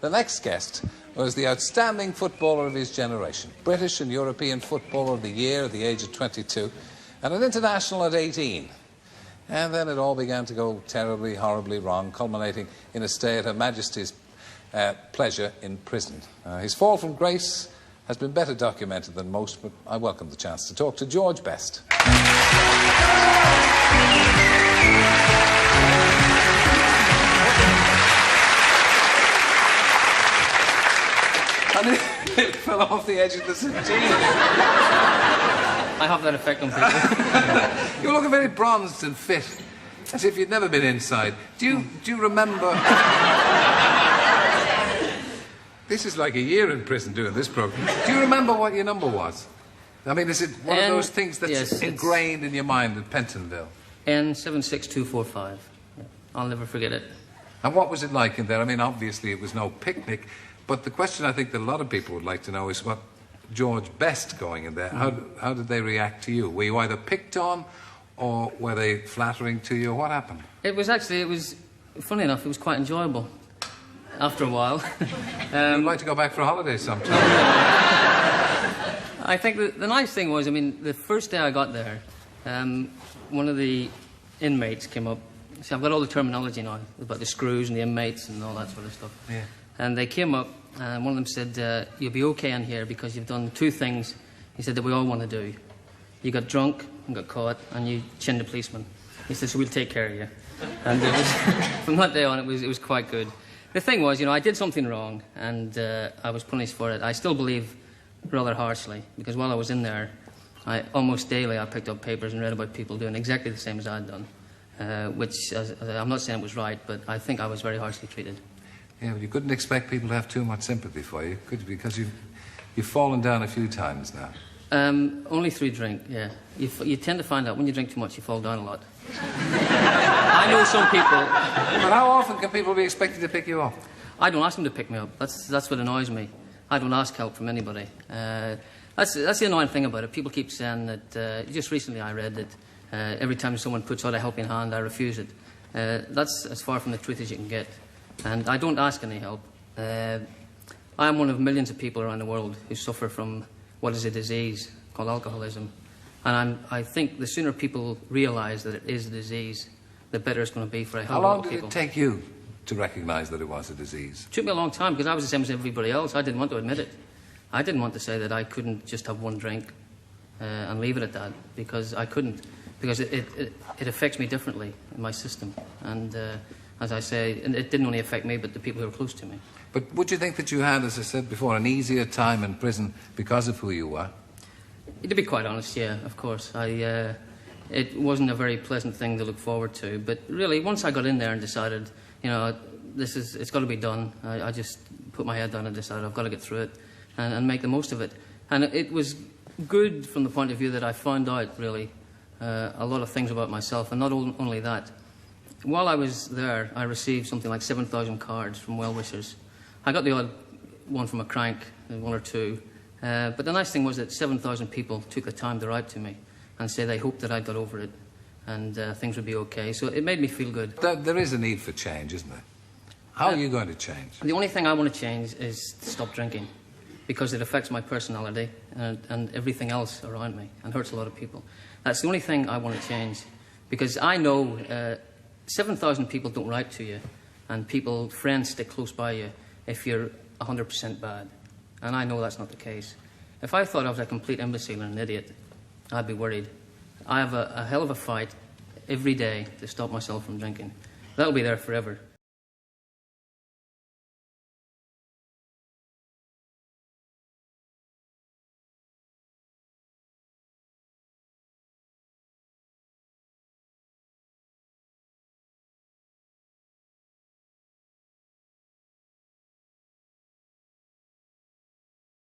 The next guest was the outstanding footballer of his generation, British and European Footballer of the Year at the age of 22, and an international at 18. And then it all began to go terribly, horribly wrong, culminating in a stay at Her Majesty's pleasure in prison. His fall from grace has been better documented than most, but I welcome the chance to talk to George Best. And it fell off the edge of the settee. I have that effect on people. You're looking very bronzed and fit, as if you'd never been inside. Do you remember... This is like a year in prison doing this program. Do you remember what your number was? I mean, is it one of those things that's ingrained in your mind at Pentonville? N76245. Yeah, I'll never forget it. And what was it like in there? I mean, obviously it was no picnic, but the question I think that a lot of people would like to know is what George Best going in there. How did they react to you? Were you either picked on or were they flattering to you? What happened? It was funny enough, it was quite enjoyable after a while. I'd like to go back for a holiday sometime. I think the nice thing was, I mean, the first day I got there, one of the inmates came up. See, I've got all the terminology now about the screws and the inmates and all that sort of stuff. Yeah. And they came up, and one of them said, you'll be okay in here because you've done two things, he said, that we all want to do. You got drunk and got caught, and you chinned a policeman. He said, so we'll take care of you. And it was, from that day on, it was quite good. The thing was, you know, I did something wrong, and I was punished for it. I still believe rather harshly, because while I was in there, almost daily I picked up papers and read about people doing exactly the same as I'd done, which, I'm not saying it was right, but I think I was very harshly treated. Yeah, but you couldn't expect people to have too much sympathy for you, could you? Because you've fallen down a few times now. Only through drink, yeah. You tend to find out when you drink too much, you fall down a lot. I know some people... But how often can people be expected to pick you up? I don't ask them to pick me up. That's what annoys me. I don't ask help from anybody. That's the annoying thing about it. People keep saying that... just recently I read that every time someone puts out a helping hand, I refuse it. That's as far from the truth as you can get. And I don't ask any help. I am one of millions of people around the world who suffer from what is a disease called alcoholism. And I think the sooner people realise that it is a disease, the better it's going to be for a hell of a lot of people. How long did it take you to recognise that it was a disease? It took me a long time, because I was the same as everybody else. I didn't want to admit it. I didn't want to say that I couldn't just have one drink and leave it at that, because I couldn't. Because it affects me differently in my system. And as I say, it didn't only affect me, but the people who were close to me. But would you think that you had, as I said before, an easier time in prison because of who you were? To be quite honest, yeah, of course. It wasn't a very pleasant thing to look forward to. But really, once I got in there and decided, you know, it's got to be done, I just put my head down and decided I've got to get through it and make the most of it. And it was good from the point of view that I found out, really, a lot of things about myself. And not only that, while I was there, I received something like 7,000 cards from well-wishers. I got the odd one from a crank, one or two. But the nice thing was that 7,000 people took the time to write to me and say they hoped that I got over it and things would be okay. So it made me feel good. There is a need for change, isn't there? How are you going to change? The only thing I want to change is to stop drinking, because it affects my personality and everything else around me and hurts a lot of people. That's the only thing I want to change, because I know 7,000 people don't write to you, and friends stick close by you if you're 100% bad. And I know that's not the case. If I thought I was a complete imbecile and an idiot, I'd be worried. I have a hell of a fight every day to stop myself from drinking. That'll be there forever.